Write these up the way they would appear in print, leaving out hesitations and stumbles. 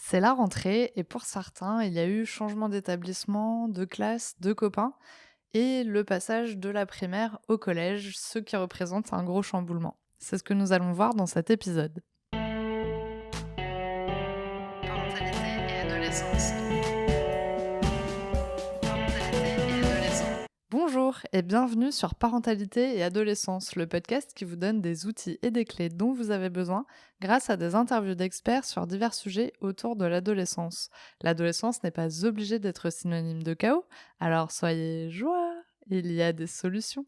C'est la rentrée et pour certains, il y a eu changement d'établissement, de classe, de copains et le passage de la primaire au collège, ce qui représente un gros chamboulement. C'est ce que nous allons voir dans cet épisode. Parentalité et adolescence. Parentalité et adolescence. Bonjour et bienvenue sur Parentalité et adolescence, le podcast qui vous donne des outils et des clés dont vous avez besoin grâce à des interviews d'experts sur divers sujets autour de l'adolescence. L'adolescence n'est pas obligée d'être synonyme de chaos, alors soyez joie, il y a des solutions.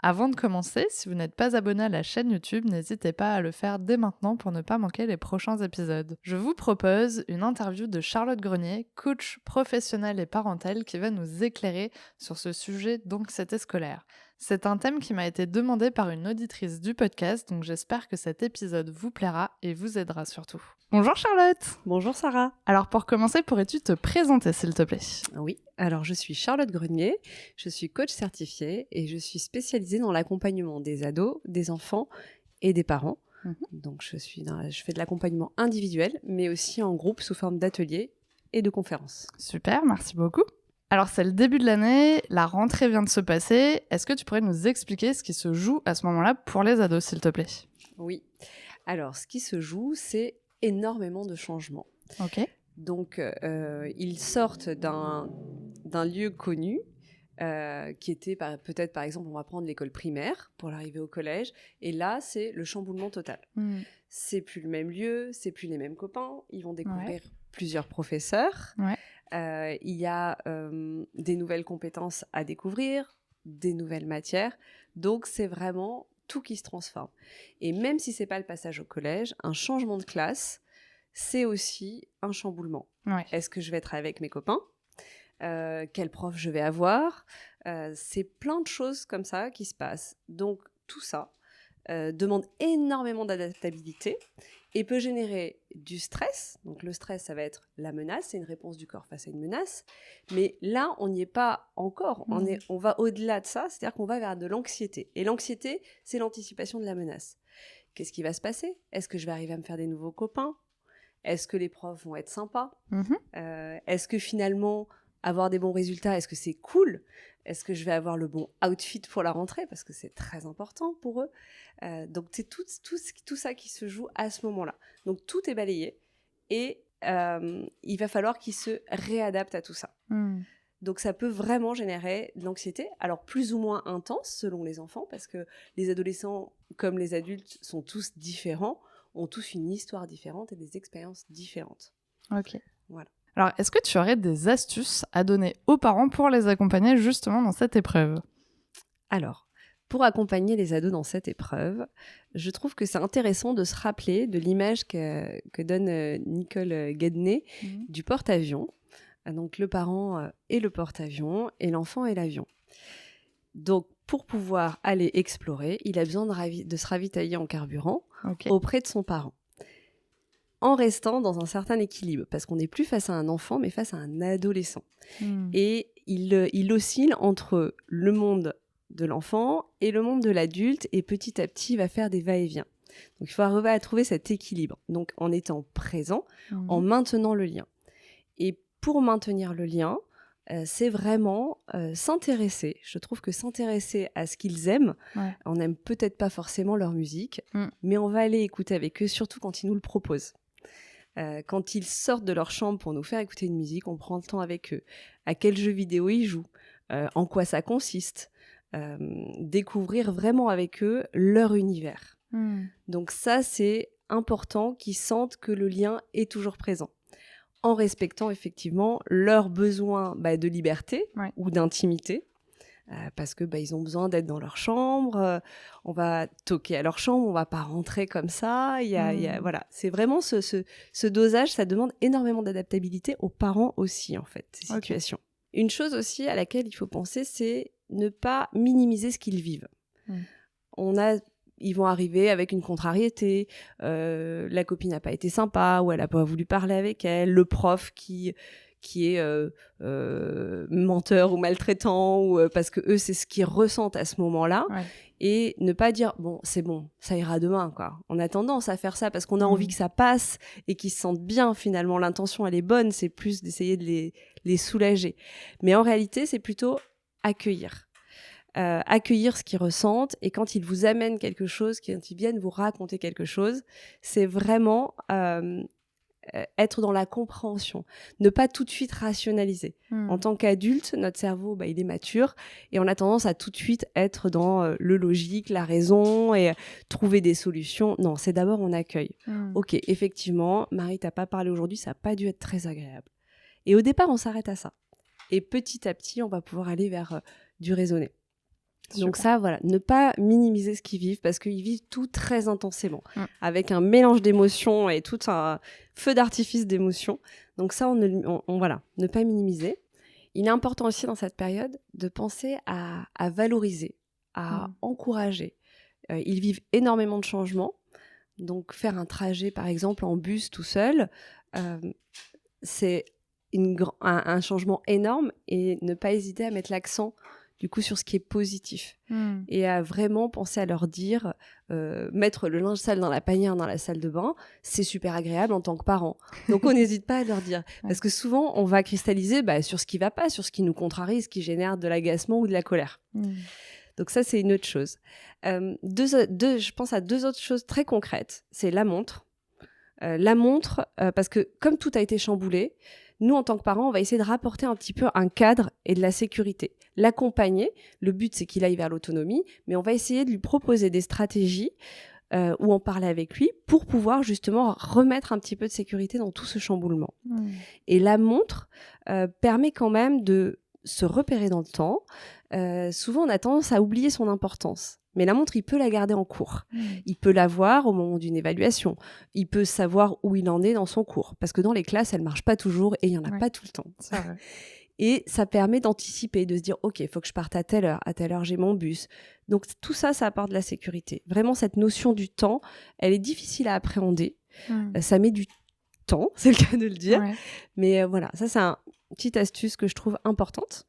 Avant de commencer, si vous n'êtes pas abonné à la chaîne YouTube, n'hésitez pas à le faire dès maintenant pour ne pas manquer les prochains épisodes. Je vous propose une interview de Charlotte Grenier, coach professionnelle et parentale, qui va nous éclairer sur ce sujet d'anxiété scolaire. C'est un thème qui m'a été demandé par une auditrice du podcast, donc j'espère que cet épisode vous plaira et vous aidera surtout. Bonjour Charlotte! Bonjour Sarah. Alors pour commencer, pourrais-tu te présenter s'il te plaît? Oui, alors je suis Charlotte Grenier, je suis coach certifiée et je suis spécialisée dans l'accompagnement des ados, des enfants et des parents. Donc je fais de l'accompagnement individuel, mais aussi en groupe sous forme d'ateliers et de conférences. Super, merci beaucoup. Alors c'est le début de l'année, la rentrée vient de se passer. Est-ce que tu pourrais nous expliquer ce qui se joue à ce moment-là pour les ados, s'il te plaît? Oui, alors ce qui se joue, c'est énormément de changements. Ok. Donc ils sortent d'un lieu connu, qui était peut-être par exemple, on va prendre l'école primaire pour l'arrivée au collège, et là c'est le chamboulement total. C'est plus le même lieu, c'est plus les mêmes copains, ils vont découvrir plusieurs professeurs. Il y a des nouvelles compétences à découvrir, des nouvelles matières, donc c'est vraiment tout qui se transforme. Et même si c'est pas le passage au collège, un changement de classe, c'est aussi un chamboulement. Est-ce que je vais être avec mes copains? Quel prof je vais avoir? C'est plein de choses comme ça qui se passent. Donc tout ça demande énormément d'adaptabilité et peut générer du stress. Donc le stress, ça va être la menace, c'est une réponse du corps face à une menace. Mais là, on n'y est pas encore. On va au-delà de ça, c'est-à-dire qu'on va vers de l'anxiété. Et l'anxiété, c'est l'anticipation de la menace. Qu'est-ce qui va se passer? Est-ce que je vais arriver à me faire des nouveaux copains? Est-ce que les profs vont être sympas? Est-ce que finalement, avoir des bons résultats, est-ce que c'est cool? Est-ce que je vais avoir le bon outfit pour la rentrée? Parce que c'est très important pour eux. Donc, c'est tout ça qui se joue à ce moment-là. Donc, tout est balayé et il va falloir qu'ils se réadaptent à tout ça. Donc, ça peut vraiment générer de l'anxiété. Alors, plus ou moins intense selon les enfants, parce que les adolescents, comme les adultes, sont tous différents, ont tous une histoire différente et des expériences différentes. Ok. Voilà. Alors, est-ce que tu aurais des astuces à donner aux parents pour les accompagner justement dans cette épreuve? Alors, pour accompagner les ados dans cette épreuve, je trouve que c'est intéressant de se rappeler de l'image que donne Nicole Guedney du porte-avions. Donc, le parent est le porte-avions et l'enfant est l'avion. Donc, pour pouvoir aller explorer, il a besoin de se ravitailler en carburant auprès de son parent, en restant dans un certain équilibre, parce qu'on n'est plus face à un enfant, mais face à un adolescent. Et il oscille entre le monde de l'enfant et le monde de l'adulte, et petit à petit, il va faire des va-et-vient. Donc, il faut arriver à trouver cet équilibre, donc en étant présent, en maintenant le lien. Et pour maintenir le lien, c'est vraiment s'intéresser. Je trouve que s'intéresser à ce qu'ils aiment, on n'aime peut-être pas forcément leur musique, mais on va aller écouter avec eux, surtout quand ils nous le proposent. Quand ils sortent de leur chambre pour nous faire écouter une musique, on prend le temps avec eux. À quel jeu vidéo ils jouent, en quoi ça consiste, découvrir vraiment avec eux leur univers. Donc ça, c'est important qu'ils sentent que le lien est toujours présent, en respectant effectivement leurs besoins de liberté ou d'intimité, parce que ils ont besoin d'être dans leur chambre, on va toquer à leur chambre, on va pas rentrer comme ça, voilà, c'est vraiment ce dosage, ça demande énormément d'adaptabilité aux parents aussi, en fait, ces situations. Une chose aussi à laquelle il faut penser, c'est ne pas minimiser ce qu'ils vivent. Ils vont arriver avec une contrariété, la copine n'a pas été sympa, ou elle n'a pas voulu parler avec elle, le prof qui qui est menteur ou maltraitant, ou parce que eux, c'est ce qu'ils ressentent à ce moment-là. Ouais. Et ne pas dire, bon, c'est bon, ça ira demain, quoi. On a tendance à faire ça parce qu'on a envie que ça passe et qu'ils se sentent bien, finalement. L'intention, elle est bonne, c'est plus d'essayer de les soulager. Mais en réalité, c'est plutôt accueillir. Accueillir ce qu'ils ressentent, et quand ils vous amènent quelque chose, quand ils viennent vous raconter quelque chose, c'est vraiment être dans la compréhension, ne pas tout de suite rationaliser. En tant qu'adulte, notre cerveau, il est mature et on a tendance à tout de suite être dans le logique, la raison et trouver des solutions. Non, c'est d'abord on accueille. Ok, effectivement, Marie, t'as pas parlé aujourd'hui, ça n'a pas dû être très agréable. Et au départ, on s'arrête à ça. Et petit à petit, on va pouvoir aller vers du raisonné. Super. Donc ça, voilà, ne pas minimiser ce qu'ils vivent, parce qu'ils vivent tout très intensément, avec un mélange d'émotions et tout un feu d'artifice d'émotions. Donc ça, voilà, ne pas minimiser. Il est important aussi dans cette période de penser à valoriser, à encourager. Ils vivent énormément de changements. Donc faire un trajet, par exemple, en bus tout seul, c'est un changement énorme, et ne pas hésiter à mettre l'accent du coup sur ce qui est positif et à vraiment penser à leur dire mettre le linge sale dans la panière dans la salle de bain, c'est super agréable en tant que parent. Donc on n'hésite pas à leur dire, parce que souvent on va cristalliser sur ce qui va pas, sur ce qui nous contrarie, ce qui génère de l'agacement ou de la colère. Donc ça, c'est une autre chose. Je pense à deux autres choses très concrètes. C'est la montre. Parce que comme tout a été chamboulé, nous, en tant que parents, on va essayer de rapporter un petit peu un cadre et de la sécurité. L'accompagner, le but, c'est qu'il aille vers l'autonomie, mais on va essayer de lui proposer des stratégies ou en parler avec lui pour pouvoir justement remettre un petit peu de sécurité dans tout ce chamboulement. Et la montre permet quand même de se repérer dans le temps. Souvent, on a tendance à oublier son importance. Mais la montre, il peut la garder en cours. Il peut la voir au moment d'une évaluation. Il peut savoir où il en est dans son cours. Parce que dans les classes, elle ne marche pas toujours et il n'y en a pas tout le temps. C'est vrai. Et ça permet d'anticiper, de se dire, OK, il faut que je parte à telle heure j'ai mon bus. Donc tout ça, ça apporte de la sécurité. Vraiment, cette notion du temps, elle est difficile à appréhender. Ça met du temps, c'est le cas de le dire. Mais voilà, ça, c'est une petite astuce que je trouve importante.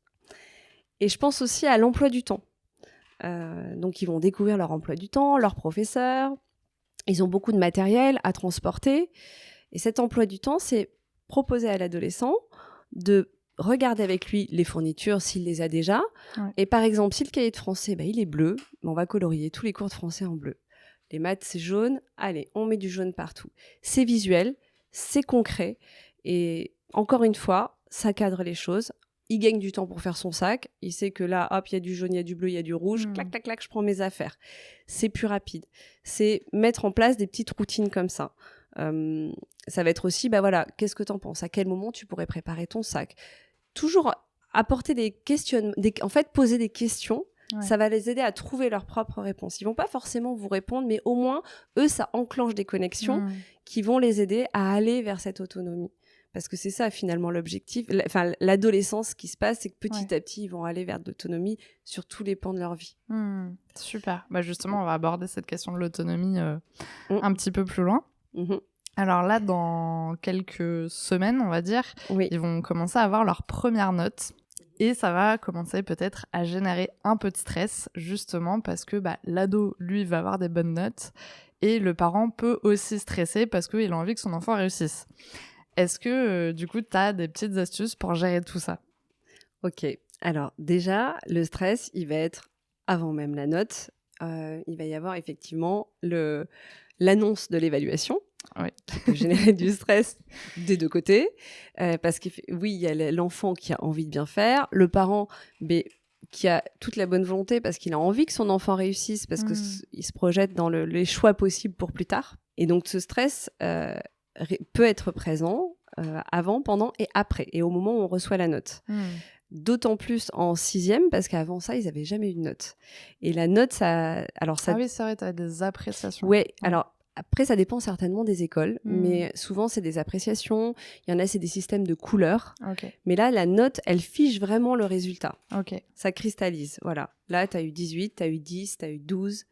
Et je pense aussi à l'emploi du temps. Donc, ils vont découvrir leur emploi du temps, leurs professeurs. Ils ont beaucoup de matériel à transporter. Et cet emploi du temps, c'est proposer à l'adolescent de regarder avec lui les fournitures s'il les a déjà. Et par exemple, si le cahier de français, il est bleu, on va colorier tous les cours de français en bleu. Les maths, c'est jaune. Allez, on met du jaune partout. C'est visuel, c'est concret. Et encore une fois, ça cadre les choses. Il gagne du temps pour faire son sac. Il sait que là, hop, il y a du jaune, il y a du bleu, il y a du rouge. Clac, clac, clac, je prends mes affaires. C'est plus rapide. C'est mettre en place des petites routines comme ça. Ça va être aussi, voilà, qu'est-ce que t'en penses ? À quel moment tu pourrais préparer ton sac ? Toujours apporter des questions, en fait, poser des questions. Ça va les aider à trouver leurs propres réponses. Ils vont pas forcément vous répondre, mais au moins, eux, ça enclenche des connexions qui vont les aider à aller vers cette autonomie. Parce que c'est ça, finalement, l'objectif. L'adolescence, ce qui se passe, c'est que petit à petit, ils vont aller vers de l'autonomie sur tous les pans de leur vie. Super. Justement, on va aborder cette question de l'autonomie un petit peu plus loin. Alors là, dans quelques semaines, on va dire, ils vont commencer à avoir leurs premières notes. Et ça va commencer peut-être à générer un peu de stress, justement, parce que l'ado, lui, va avoir des bonnes notes. Et le parent peut aussi stresser parce qu'il a envie que son enfant réussisse. Est-ce que, du coup, tu as des petites astuces pour gérer tout ça ? Ok. Alors, déjà, le stress, il va être avant même la note. Il va y avoir effectivement l'annonce de l'évaluation qui peut générer du stress des deux côtés. Parce que, oui, il y a l'enfant qui a envie de bien faire, le parent qui a toute la bonne volonté parce qu'il a envie que son enfant réussisse, parce qu'il se projette dans les choix possibles pour plus tard. Et donc, ce stress peut être présent avant, pendant et après, et au moment où on reçoit la note. D'autant plus en 6e, parce qu'avant ça, ils n'avaient jamais eu de note. Et la note, ça... Ah oui, c'est vrai, tu as des appréciations. Ouais, alors après, ça dépend certainement des écoles, mais souvent, c'est des appréciations. Il y en a, c'est des systèmes de couleurs. Mais là, la note, elle fiche vraiment le résultat. Ça cristallise, voilà. Là, tu as eu 18, tu as eu 10, tu as eu 12.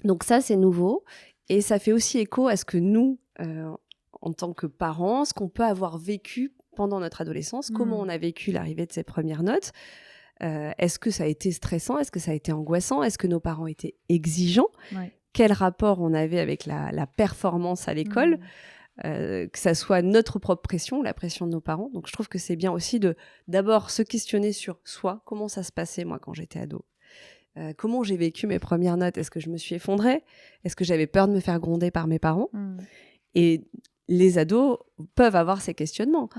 Donc ça, c'est nouveau. Et ça fait aussi écho à ce que nous, en tant que parents, ce qu'on peut avoir vécu pendant notre adolescence, comment on a vécu l'arrivée de ces premières notes. Est-ce que ça a été stressant? Est-ce que ça a été angoissant? Est-ce que nos parents étaient exigeants? Quel rapport on avait avec la performance à l'école? Que ça soit notre propre pression, la pression de nos parents. Donc je trouve que c'est bien aussi de d'abord se questionner sur soi, comment ça se passait moi quand j'étais ado, comment j'ai vécu mes premières notes, est-ce que je me suis effondrée, est-ce que j'avais peur de me faire gronder par mes parents. Et les ados peuvent avoir ces questionnements.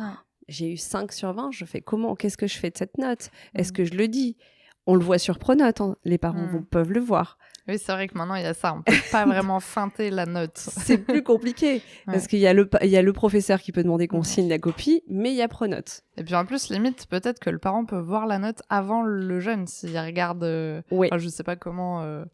J'ai eu 5 sur 20, je fais comment, qu'est-ce que je fais de cette note, est-ce que je le dis? On le voit sur Pronote, hein. Les parents peuvent le voir. Oui, c'est vrai que maintenant, il y a ça. On ne peut pas vraiment feinter la note. C'est plus compliqué. Parce qu'il y a le professeur qui peut demander qu'on signe la copie, mais il y a Pronote. Et puis en plus, limite, peut-être que le parent peut voir la note avant le jeune, s'il regarde... Enfin, je ne sais pas comment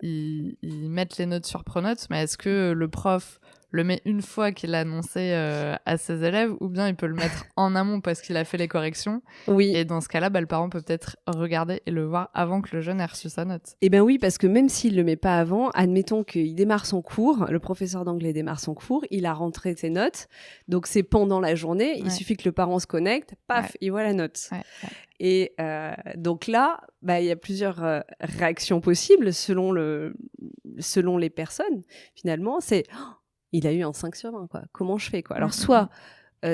ils mettent les notes sur Pronote, mais est-ce que le prof le met une fois qu'il l'a annoncé à ses élèves, ou bien il peut le mettre en amont parce qu'il a fait les corrections. Et dans ce cas-là, le parent peut peut-être regarder et le voir avant que le jeune ait reçu sa note. Eh bien oui, parce que même s'il ne le met pas avant, admettons qu'il démarre son cours, le professeur d'anglais démarre son cours, il a rentré ses notes, donc c'est pendant la journée, il suffit que le parent se connecte, paf, il voit la note. Et donc là, il y a plusieurs réactions possibles selon les personnes. Finalement, c'est... il a eu un 5 sur 20, quoi. Comment je fais, quoi? Alors, soit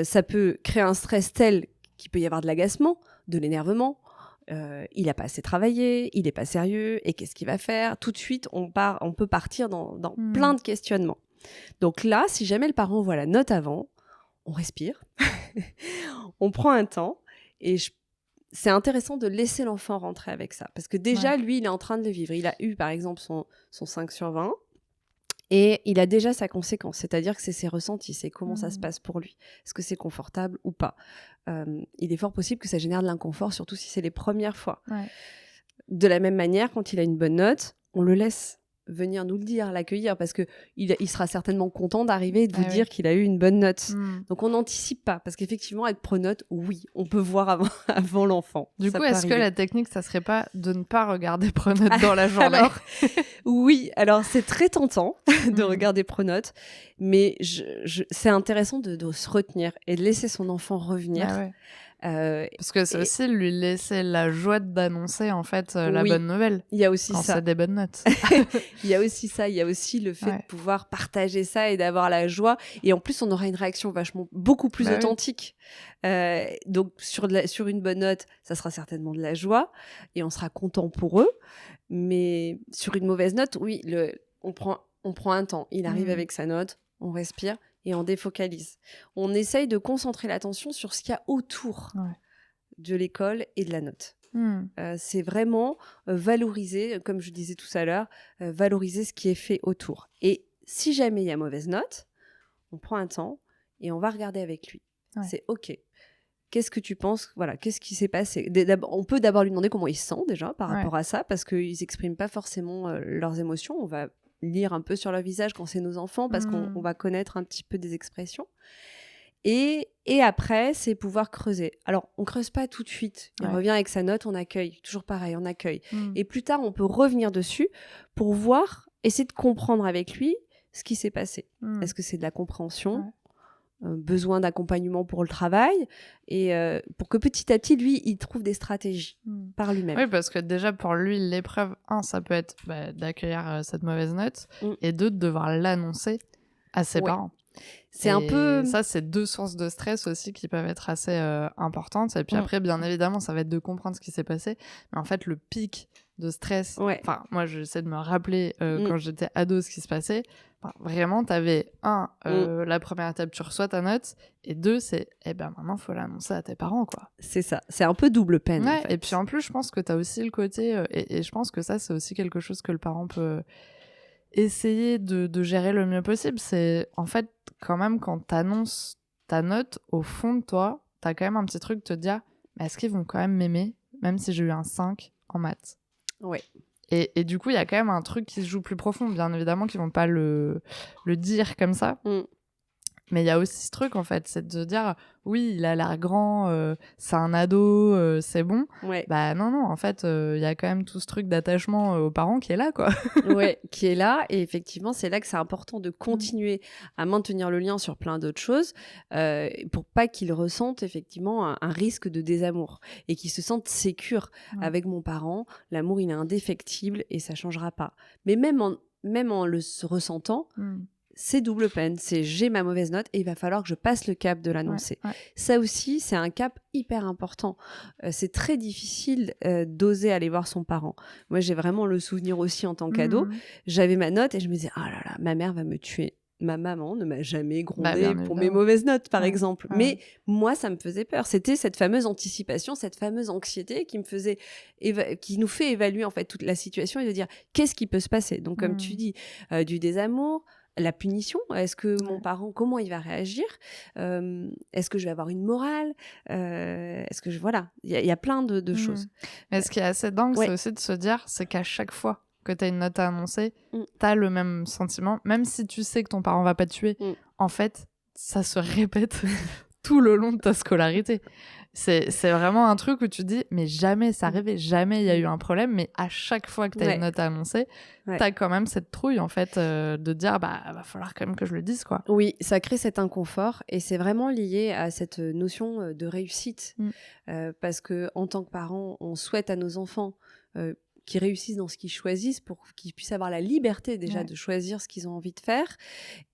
ça peut créer un stress tel qu'il peut y avoir de l'agacement, de l'énervement, il n'a pas assez travaillé, il n'est pas sérieux, et qu'est-ce qu'il va faire? Tout de suite, on peut partir dans plein de questionnements. Donc là, si jamais le parent voit la note avant, on respire, on prend un temps, et c'est intéressant de laisser l'enfant rentrer avec ça. Parce que déjà, lui, il est en train de le vivre. Il a eu, par exemple, son 5 sur 20, et il a déjà sa conséquence, c'est-à-dire que c'est ses ressentis, c'est comment ça se passe pour lui. Est-ce que c'est confortable ou pas? Il est fort possible que ça génère de l'inconfort, surtout si c'est les premières fois. De la même manière, quand il a une bonne note, on le laisse venir nous le dire, l'accueillir, parce que il sera certainement content d'arriver et de vous dire qu'il a eu une bonne note. Donc on n'anticipe pas, parce qu'effectivement, être pronote, oui, on peut voir avant l'enfant. Du coup, est-ce que la technique, ça serait pas de ne pas regarder Pronote dans la journée? Oui, alors c'est très tentant de regarder Pronote, mais c'est intéressant de se retenir et de laisser son enfant revenir. Parce que c'est aussi lui laisser la joie d'annoncer en fait la bonne nouvelle. Il y a aussi ça. C'est des bonnes notes. Il y a aussi ça. Il y a aussi le fait de pouvoir partager ça et d'avoir la joie. Et en plus, on aura une réaction beaucoup plus authentique. Donc sur une bonne note, ça sera certainement de la joie et on sera content pour eux. Mais sur une mauvaise note, oui, on prend un temps. Il arrive avec sa note, on respire. Et on défocalise. On essaye de concentrer l'attention sur ce qu'il y a autour de l'école et de la note. C'est vraiment valoriser, comme je disais tout à l'heure, valoriser ce qui est fait autour. Et si jamais il y a mauvaise note, on prend un temps et on va regarder avec lui. C'est OK. Qu'est-ce que tu penses? Voilà, qu'est-ce qui s'est passé? On peut d'abord lui demander comment il se sent déjà par rapport à ça, parce qu'ils n'expriment pas forcément leurs émotions. On va lire un peu sur leur visage quand c'est nos enfants, parce qu'on va connaître un petit peu des expressions. Et après, c'est pouvoir creuser. Alors, on creuse pas tout de suite. Il revient avec sa note, on accueille. Toujours pareil, on accueille. Et plus tard, on peut revenir dessus pour voir, essayer de comprendre avec lui ce qui s'est passé. Est-ce que c'est de la compréhension? Besoin d'accompagnement pour le travail, et pour que petit à petit, lui, il trouve des stratégies par lui-même. Oui, parce que déjà, pour lui, l'épreuve, ça peut être d'accueillir cette mauvaise note, et deux, de devoir l'annoncer à ses parents. C'est un peu... Ça, c'est 2 sources de stress aussi qui peuvent être assez importantes. Et puis après, bien évidemment, ça va être de comprendre ce qui s'est passé. Mais en fait, le pic de stress... Enfin, moi, j'essaie de me rappeler quand j'étais ado ce qui se passait. Enfin, vraiment, t'avais la première étape, tu reçois ta note. Et 2, c'est, maintenant, il faut l'annoncer à tes parents, quoi. C'est ça. C'est un peu double peine, en fait. Et puis en plus, je pense que t'as aussi le côté... et je pense que ça, c'est aussi quelque chose que le parent peut... essayer de gérer le mieux possible. C'est en fait quand même quand t'annonces ta note, au fond de toi, t'as quand même un petit truc de te dire mais est-ce qu'ils vont quand même m'aimer même si j'ai eu un 5 en maths? Et du coup il y a quand même un truc qui se joue plus profond, bien évidemment qu'ils vont pas le dire comme ça, Mais il y a aussi ce truc, en fait, c'est de se dire, oui, il a l'air grand, c'est un ado, c'est bon. Ouais. Bah non, en fait, il y a quand même tout ce truc d'attachement aux parents qui est là, quoi. Ouais, qui est là. Et effectivement, c'est là que c'est important de continuer à maintenir le lien sur plein d'autres choses pour pas qu'il ressente effectivement un risque de désamour et qu'il se sente sécure avec mon parent. L'amour, il est indéfectible et ça changera pas. Mais même en le ressentant, c'est double peine. C'est j'ai ma mauvaise note et il va falloir que je passe le cap de l'annoncer. Ça aussi, c'est un cap hyper important. C'est très difficile d'oser aller voir son parent. Moi, j'ai vraiment le souvenir aussi en tant qu'ado. J'avais ma note et je me disais, ah là là, ma mère va me tuer. Ma maman ne m'a jamais grondée pour mes mauvaises notes, par exemple. Mais moi, ça me faisait peur. C'était cette fameuse anticipation, cette fameuse anxiété qui me faisait qui nous fait évaluer en fait toute la situation et de dire qu'est-ce qui peut se passer. Donc, comme tu dis, du désamour, la punition, est-ce que mon parent, comment il va réagir, est-ce que je vais avoir une morale, est-ce que voilà, il y a plein de choses. Mais ce qui est assez dingue, c'est aussi de se dire, c'est qu'à chaque fois que tu as une note à annoncer, t'as le même sentiment, même si tu sais que ton parent va pas te tuer, en fait, ça se répète tout le long de ta scolarité. C'est vraiment un truc où tu dis, mais jamais ça arrivait, jamais il y a eu un problème, mais à chaque fois que tu as une note à annoncer, t'as quand même cette trouille, en fait, de dire, bah, va falloir quand même que je le dise, quoi. Oui, ça crée cet inconfort et c'est vraiment lié à cette notion de réussite. Parce que en tant que parents, on souhaite à nos enfants qui réussissent dans ce qu'ils choisissent pour qu'ils puissent avoir la liberté déjà de choisir ce qu'ils ont envie de faire.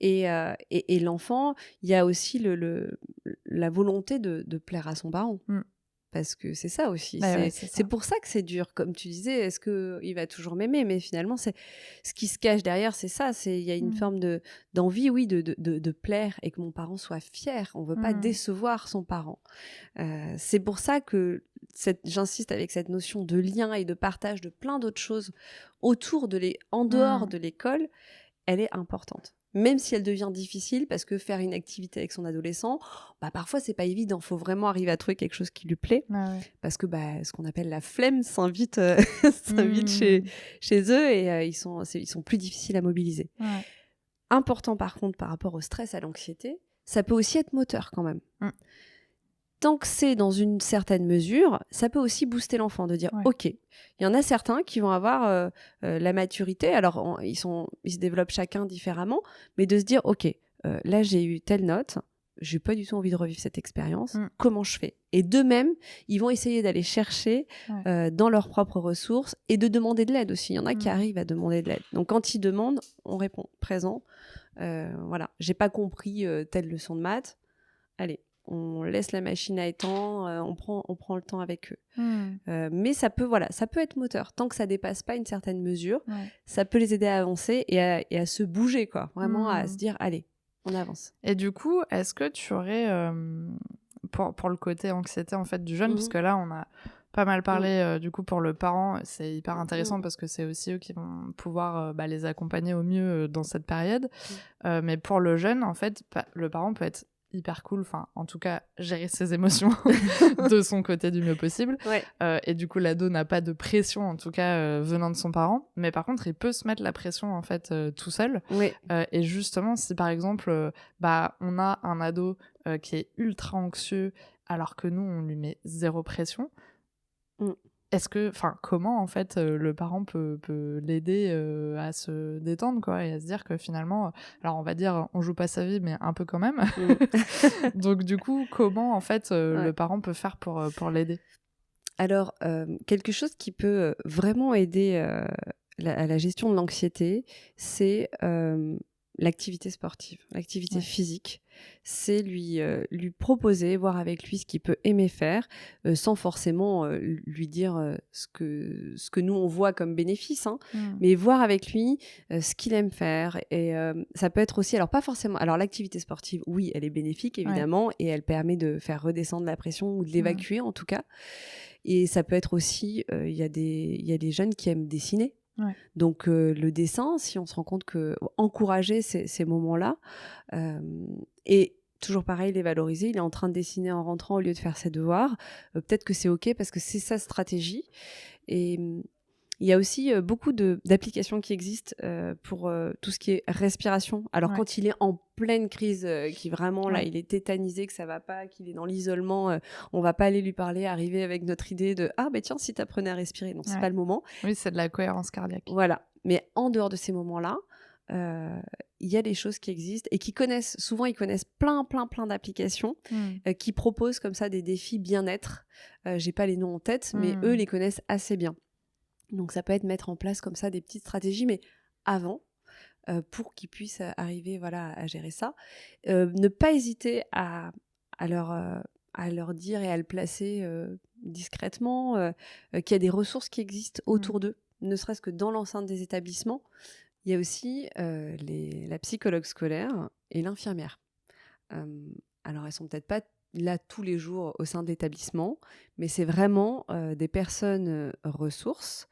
Et l'enfant, il y a aussi la volonté de plaire à son parent. Parce que c'est ça aussi. C'est pour ça que c'est dur. Comme tu disais, est-ce qu'il va toujours m'aimer? Mais finalement, ce qui se cache derrière, c'est ça. Il y a une forme d'envie, oui, de plaire et que mon parent soit fier. On ne veut pas décevoir son parent. C'est pour ça que j'insiste avec cette notion de lien et de partage de plein d'autres choses en dehors de l'école, elle est importante. Même si elle devient difficile, parce que faire une activité avec son adolescent, bah parfois c'est pas évident. Il faut vraiment arriver à trouver quelque chose qui lui plaît, parce que ce qu'on appelle la flemme s'invite chez eux et ils sont plus difficiles à mobiliser. Important par contre par rapport au stress, à l'anxiété, ça peut aussi être moteur quand même. Tant que c'est dans une certaine mesure, ça peut aussi booster l'enfant, de dire ok, il y en a certains qui vont avoir la maturité, alors ils se développent chacun différemment, mais de se dire ok, là j'ai eu telle note, j'ai pas du tout envie de revivre cette expérience, comment je fais? Et d'eux-mêmes, ils vont essayer d'aller chercher dans leurs propres ressources et de demander de l'aide aussi. Il y en a qui arrivent à demander de l'aide. Donc quand ils demandent, on répond présent. Voilà, j'ai pas compris telle leçon de maths. Allez, on laisse la machine à étang, on prend le temps avec eux. Mais ça peut être moteur. Tant que ça dépasse pas une certaine mesure, ça peut les aider à avancer et à se bouger, quoi. Vraiment à se dire, allez, on avance. Et du coup, est-ce que tu aurais, pour le côté anxiété en fait du jeune, parce que là on a pas mal parlé du coup pour le parent, c'est hyper intéressant parce que c'est aussi eux qui vont pouvoir les accompagner au mieux dans cette période. Mais pour le jeune, en fait, le parent peut être hyper cool, enfin en tout cas gérer ses émotions de son côté du mieux possible, et du coup l'ado n'a pas de pression en tout cas venant de son parent, mais par contre il peut se mettre la pression en fait tout seul, et justement si par exemple on a un ado qui est ultra anxieux alors que nous on lui met zéro pression, est-ce que, comment en fait le parent peut l'aider à se détendre, quoi, et à se dire que finalement, alors on va dire on joue pas sa vie mais un peu quand même. Donc du coup, comment en fait le parent peut faire pour l'aider? Alors quelque chose qui peut vraiment aider à la gestion de l'anxiété, c'est l'activité sportive, l'activité physique. C'est lui proposer, voir avec lui ce qu'il peut aimer faire, sans forcément lui dire ce que nous on voit comme bénéfice, mais voir avec lui ce qu'il aime faire. Et ça peut être aussi, alors pas forcément, alors l'activité sportive, oui, elle est bénéfique évidemment, et elle permet de faire redescendre la pression ou de l'évacuer en tout cas. Et ça peut être aussi, il y a des jeunes qui aiment dessiner. Donc le dessin, si on se rend compte que encourager ces moments-là, et toujours pareil, les valoriser. Il est en train de dessiner en rentrant au lieu de faire ses devoirs. Peut-être que c'est ok parce que c'est sa stratégie. Et Il y a aussi beaucoup d'applications qui existent pour tout ce qui est respiration. Alors, quand il est en pleine crise, qui vraiment, là, il est tétanisé, que ça va pas, qu'il est dans l'isolement, on va pas aller lui parler, arriver avec notre idée de « Ah, ben tiens, si t'apprenais à respirer ». Non, c'est pas le moment. Oui, c'est de la cohérence cardiaque. Voilà. Mais en dehors de ces moments-là, il y a des choses qui existent et souvent ils connaissent plein d'applications qui proposent comme ça des défis bien-être. J'ai pas les noms en tête, mais eux les connaissent assez bien. Donc ça peut être mettre en place comme ça des petites stratégies, mais avant, pour qu'ils puissent arriver à gérer ça. Ne pas hésiter à leur dire et à le placer discrètement, qu'il y a des ressources qui existent autour d'eux, ne serait-ce que dans l'enceinte des établissements. Il y a aussi la psychologue scolaire et l'infirmière. Alors, elles sont peut-être pas là tous les jours au sein de l'établissement, mais c'est vraiment des personnes ressources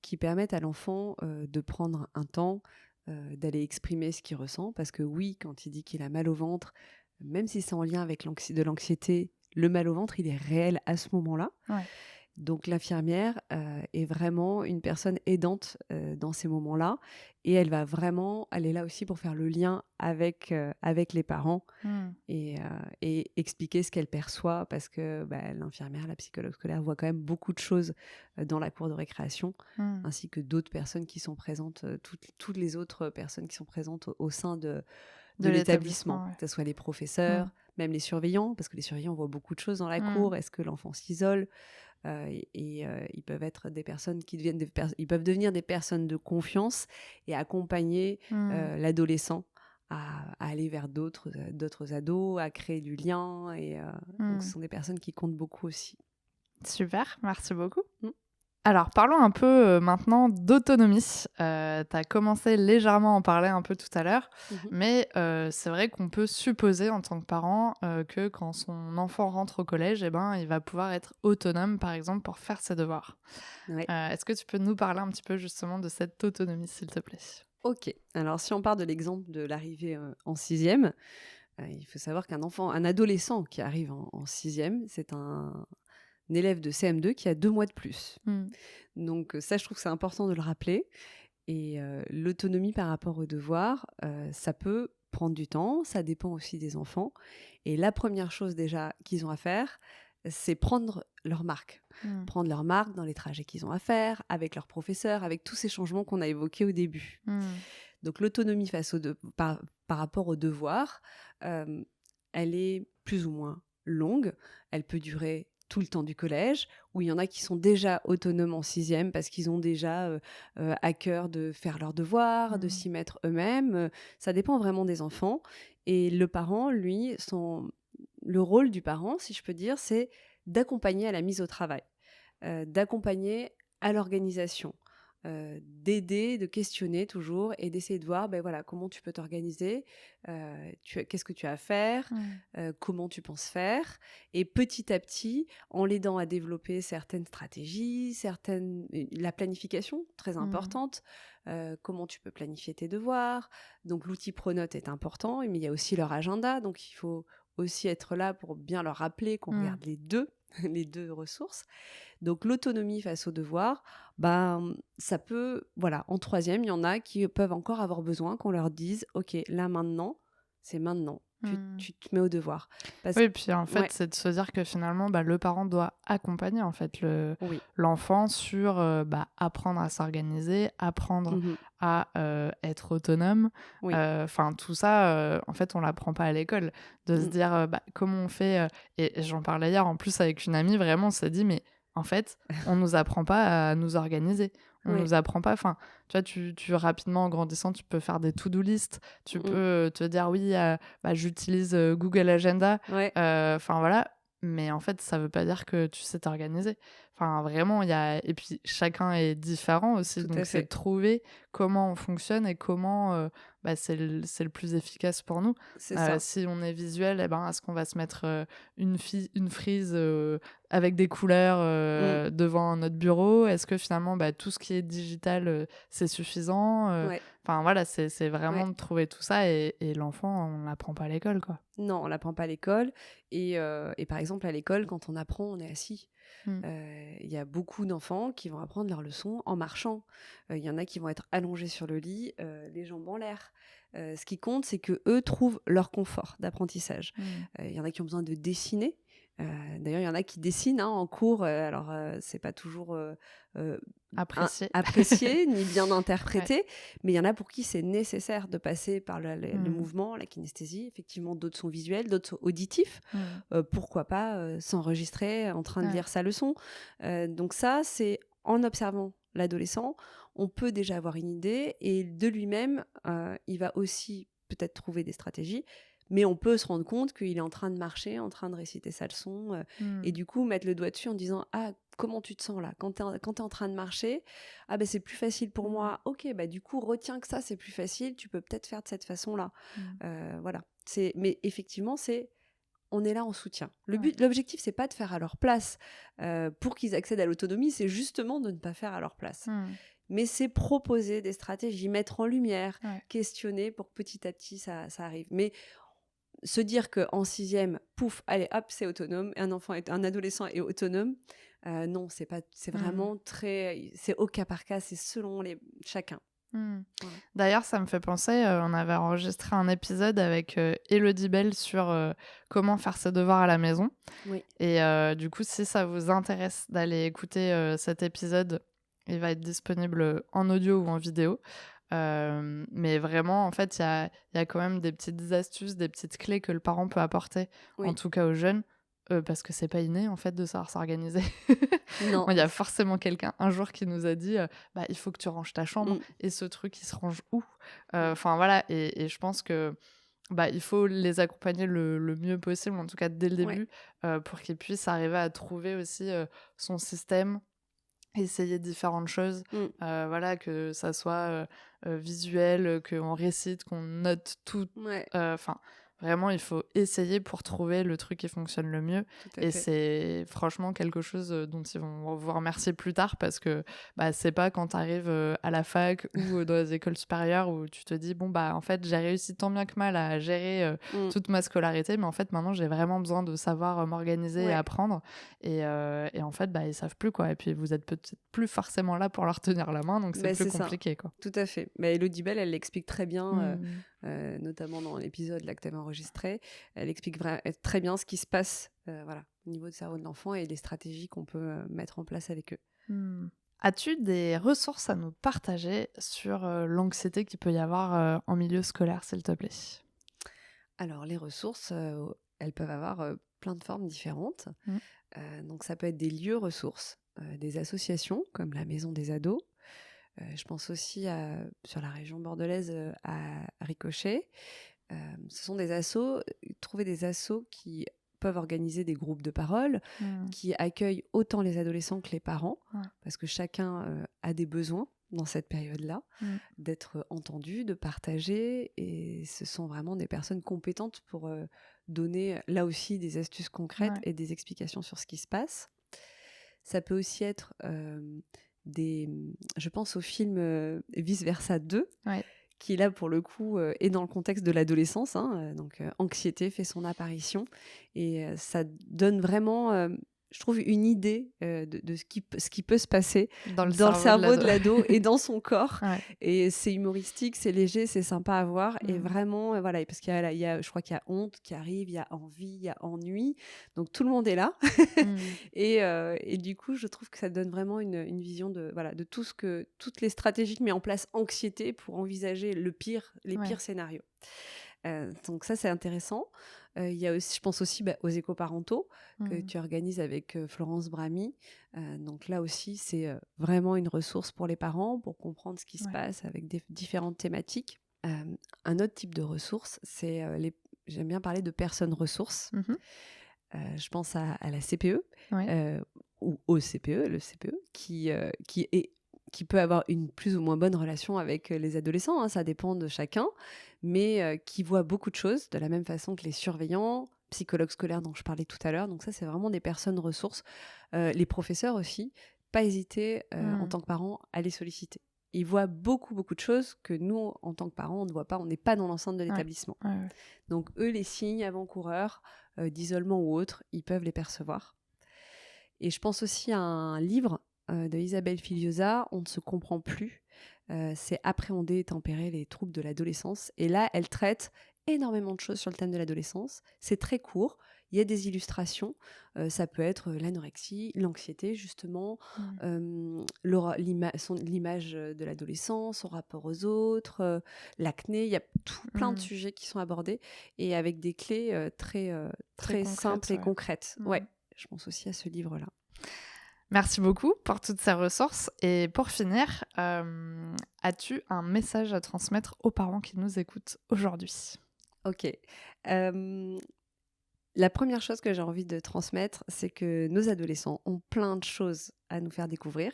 qui permettent à l'enfant de prendre un temps, d'aller exprimer ce qu'il ressent. Parce que oui, quand il dit qu'il a mal au ventre, même si c'est en lien avec de l'anxiété, le mal au ventre, il est réel à ce moment-là. Ouais. Donc l'infirmière est vraiment une personne aidante dans ces moments-là, et elle va vraiment aller là aussi pour faire le lien avec les parents et expliquer ce qu'elle perçoit, parce que l'infirmière, la psychologue scolaire voit quand même beaucoup de choses dans la cour de récréation, ainsi que d'autres personnes qui sont présentes, toutes les autres personnes qui sont présentes au sein de l'établissement, que ce soit les professeurs, même les surveillants, parce que les surveillants voient beaucoup de choses dans la cour. Est-ce que l'enfant s'isole ? Ils peuvent être des personnes qui ils peuvent devenir des personnes de confiance et accompagner l'adolescent à aller vers d'autres ados, à créer du lien, et donc ce sont des personnes qui comptent beaucoup aussi. Super, merci beaucoup. Alors, parlons un peu maintenant d'autonomie. Tu as commencé légèrement à en parler un peu tout à l'heure, mais c'est vrai qu'on peut supposer en tant que parent que quand son enfant rentre au collège, il va pouvoir être autonome, par exemple, pour faire ses devoirs. Ouais. Est-ce que tu peux nous parler un petit peu justement de cette autonomie, s'il te plaît ? Ok, alors si on part de l'exemple de l'arrivée en 6e, il faut savoir un adolescent qui arrive en 6e, c'est un élève de CM2 qui a 2 mois de plus. Donc ça, je trouve que c'est important de le rappeler. Et l'autonomie par rapport aux devoirs, ça peut prendre du temps, ça dépend aussi des enfants. Et la première chose déjà qu'ils ont à faire, c'est prendre leur marque. Prendre leur marque dans les trajets qu'ils ont à faire, avec leurs professeurs, avec tous ces changements qu'on a évoqués au début. Donc l'autonomie par rapport aux devoirs, elle est plus ou moins longue. Elle peut durer tout le temps du collège, où il y en a qui sont déjà autonomes en 6e parce qu'ils ont déjà à cœur de faire leurs devoirs, de s'y mettre eux-mêmes. Ça dépend vraiment des enfants. Et le parent, lui, le rôle du parent, si je peux dire, c'est d'accompagner à la mise au travail, d'accompagner à l'organisation, d'aider, de questionner toujours et d'essayer de voir comment tu peux t'organiser, qu'est-ce que tu as à faire, comment tu penses faire, et petit à petit, en l'aidant à développer certaines stratégies, la planification, très importante, comment tu peux planifier tes devoirs. Donc l'outil Pronote est important, mais il y a aussi leur agenda, donc il faut aussi être là pour bien leur rappeler qu'on regarde les deux ressources. Donc l'autonomie face aux devoirs, ça peut, en 3e, il y en a qui peuvent encore avoir besoin qu'on leur dise « Ok, là maintenant, c'est maintenant, tu te mets au devoir ». Oui, puis en fait, c'est de se dire que finalement, le parent doit accompagner en fait l'enfant sur apprendre à s'organiser, apprendre à être autonome. Enfin, tout ça, en fait, on l'apprend pas à l'école. De se dire comment on fait. Et j'en parlais hier en plus avec une amie, vraiment, on s'est dit, mais en fait, on nous apprend pas à nous organiser. On nous apprend pas. Enfin, tu vois, tu rapidement en grandissant, tu peux faire des to-do list. Tu peux te dire oui, j'utilise Google Agenda. Enfin voilà. Mais en fait, ça veut pas dire que tu sais t'organiser. Enfin, vraiment, et puis chacun est différent aussi. Donc c'est de trouver comment on fonctionne et comment c'est le plus efficace pour nous. Si on est visuel, est-ce qu'on va se mettre une frise avec des couleurs devant notre bureau? Est-ce que finalement tout ce qui est digital c'est suffisant? Enfin voilà, c'est vraiment de trouver tout ça, et l'enfant, on l'apprend pas à l'école, quoi. Non, on l'apprend pas à l'école, et par exemple à l'école, quand on apprend, on est assis. Il y a beaucoup d'enfants qui vont apprendre leurs leçons en marchant. Il y en a qui vont être allongés sur le lit, les jambes en l'air. Ce qui compte, c'est qu'eux trouvent leur confort d'apprentissage. Il y en a qui ont besoin de dessiner. D'ailleurs, il y en a qui dessinent en cours. Alors, c'est pas toujours apprécié ni bien interprété, mais il y en a pour qui c'est nécessaire de passer par le mouvement, la kinesthésie. Effectivement, d'autres sont visuels, d'autres sont auditifs. Pourquoi pas s'enregistrer en train de lire sa leçon. Donc ça, c'est en observant l'adolescent, on peut déjà avoir une idée et de lui-même, il va aussi peut-être trouver des stratégies. Mais on peut se rendre compte qu'il est en train de marcher, en train de réciter sa leçon, et du coup mettre le doigt dessus en disant « Ah, comment tu te sens là ? Quand t'es en train de marcher, ah ben c'est plus facile pour moi. Ok, bah du coup retiens que ça c'est plus facile. Tu peux peut-être faire de cette façon-là. Voilà. Mais effectivement on est là en soutien. L'objectif c'est pas de faire à leur place pour qu'ils accèdent à l'autonomie, c'est justement de ne pas faire à leur place. Mais c'est proposer des stratégies, mettre en lumière, questionner pour que petit à petit ça arrive. Mais se dire qu'en 6e, pouf, allez, hop, c'est autonome, un adolescent est autonome, non, c'est vraiment c'est au cas par cas, c'est selon chacun. Voilà. D'ailleurs, ça me fait penser, on avait enregistré un épisode avec Élodie Bell sur comment faire ses devoirs à la maison. Oui. Et du coup, si ça vous intéresse d'aller écouter cet épisode, il va être disponible en audio ou en vidéo. Mais vraiment, en fait, il y a quand même des petites astuces, des petites clés que le parent peut apporter, en tout cas aux jeunes, parce que c'est pas inné, en fait, de savoir s'organiser. Non. Il y a forcément quelqu'un, un jour, qui nous a dit il faut que tu ranges ta chambre, et ce truc, il se range où ? Enfin, voilà, et je pense que il faut les accompagner le mieux possible, en tout cas dès le début, pour qu'ils puissent arriver à trouver aussi son système, essayer différentes choses, voilà, que ça soit visuel, qu'on récite, qu'on note tout. Enfin, vraiment, il faut essayer pour trouver le truc qui fonctionne le mieux. Et c'est franchement quelque chose dont ils vont vous remercier plus tard, parce que c'est pas quand tu arrives à la fac ou dans les écoles supérieures où tu te dis en fait j'ai réussi tant bien que mal à gérer toute ma scolarité, mais en fait maintenant j'ai vraiment besoin de savoir m'organiser et apprendre. Et en fait ils savent plus, quoi. Et puis vous êtes peut-être plus forcément là pour leur tenir la main, donc c'est plus compliqué, quoi. Tout à fait. Élodie Bell, elle l'explique très bien, notamment dans l'épisode là que tu avais enregistré. Elle explique très bien ce qui se passe au niveau du cerveau de l'enfant et les stratégies qu'on peut mettre en place avec eux. As-tu des ressources à nous partager sur l'anxiété qu'il peut y avoir en milieu scolaire, s'il te plaît ? Alors, les ressources, elles peuvent avoir plein de formes différentes. Donc, ça peut être des lieux ressources, des associations comme la Maison des ados. Je pense aussi sur la région bordelaise à Ricochet. Ce sont des assos, trouver des assos qui peuvent organiser des groupes de parole, qui accueillent autant les adolescents que les parents, parce que chacun a des besoins dans cette période-là, d'être entendu, de partager, et ce sont vraiment des personnes compétentes pour donner là aussi des astuces concrètes et des explications sur ce qui se passe. Ça peut aussi être je pense au film Vice Versa 2, qui là pour le coup est dans le contexte de l'adolescence, donc anxiété fait son apparition, et ça donne vraiment je trouve une idée de ce qui peut se passer dans le cerveau de l'ado et dans son corps. Et c'est humoristique, c'est léger, c'est sympa à voir, et vraiment voilà, parce qu'il y a, je crois qu'il y a honte qui arrive, il y a envie, il y a ennui, donc tout le monde est là. Et du coup je trouve que ça donne vraiment une vision de toutes les stratégies que met en place anxiété pour envisager les pires scénarios. Donc ça c'est intéressant. Il y a aussi, je pense aussi aux éco-parentaux que tu organises avec Florence Bramy. Donc là aussi c'est vraiment une ressource pour les parents pour comprendre ce qui se passe avec différentes thématiques. Un autre type de ressources, c'est j'aime bien parler de personnes ressources. Je pense à la CPE ou au CPE, le CPE qui peut avoir une plus ou moins bonne relation avec les adolescents, ça dépend de chacun, mais qui voit beaucoup de choses de la même façon que les surveillants, psychologues scolaires dont je parlais tout à l'heure. Donc ça, c'est vraiment des personnes ressources. Les professeurs aussi, pas hésiter en tant que parents à les solliciter. Ils voient beaucoup, beaucoup de choses que nous, en tant que parents, on ne voit pas, on n'est pas dans l'enceinte de l'établissement. Donc eux, les signes avant-coureurs d'isolement ou autres, ils peuvent les percevoir. Et je pense aussi à un livre de Isabelle Filiosa, On ne se comprend plus. C'est Appréhender et tempérer les troubles de l'adolescence. Et là, elle traite énormément de choses sur le thème de l'adolescence. C'est très court. Il y a des illustrations. Ça peut être l'anorexie, l'anxiété, justement, l'image de l'adolescence, son rapport aux autres, l'acné. Il y a plein de sujets qui sont abordés et avec des clés très simples et concrètes. Ouais, je pense aussi à ce livre-là. Merci beaucoup pour toutes ces ressources. Et pour finir, as-tu un message à transmettre aux parents qui nous écoutent aujourd'hui ? Ok. La première chose que j'ai envie de transmettre, c'est que nos adolescents ont plein de choses à nous faire découvrir.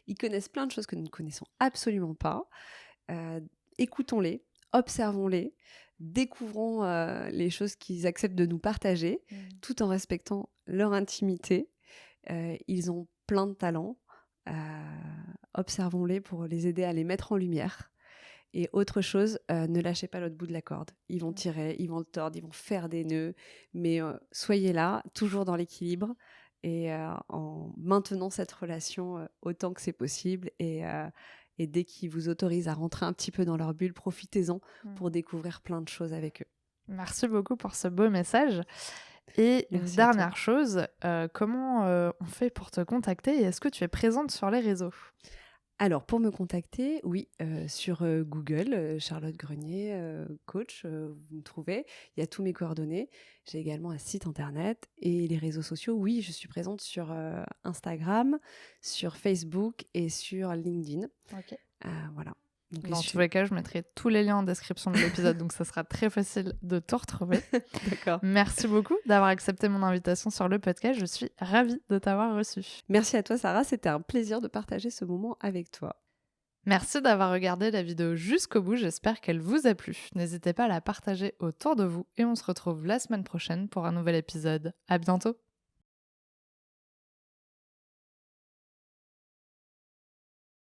Ils connaissent plein de choses que nous ne connaissons absolument pas. Écoutons-les, observons-les, découvrons les choses qu'ils acceptent de nous partager, tout en respectant leur intimité. Ils ont plein de talents. Observons-les pour les aider à les mettre en lumière. Et autre chose, ne lâchez pas l'autre bout de la corde. Ils vont tirer, ils vont le tordre, ils vont faire des nœuds. Mais soyez là, toujours dans l'équilibre et en maintenant cette relation autant que c'est possible. Et dès qu'ils vous autorisent à rentrer un petit peu dans leur bulle, profitez-en pour découvrir plein de choses avec eux. Merci beaucoup pour ce beau message. Et une dernière chose, comment on fait pour te contacter et est-ce que tu es présente sur les réseaux ? Alors, pour me contacter, oui, sur Google, Charlotte Grenier, coach, vous me trouvez. Il y a tous mes coordonnées. J'ai également un site internet et les réseaux sociaux. Oui, je suis présente sur Instagram, sur Facebook et sur LinkedIn. Ok. Voilà. Donc, dans tous les cas, je mettrai tous les liens en description de l'épisode, donc ça sera très facile de te retrouver. D'accord. Merci beaucoup d'avoir accepté mon invitation sur le podcast. Je suis ravie de t'avoir reçu. Merci à toi, Sarah. C'était un plaisir de partager ce moment avec toi. Merci d'avoir regardé la vidéo jusqu'au bout. J'espère qu'elle vous a plu. N'hésitez pas à la partager autour de vous et on se retrouve la semaine prochaine pour un nouvel épisode. À bientôt.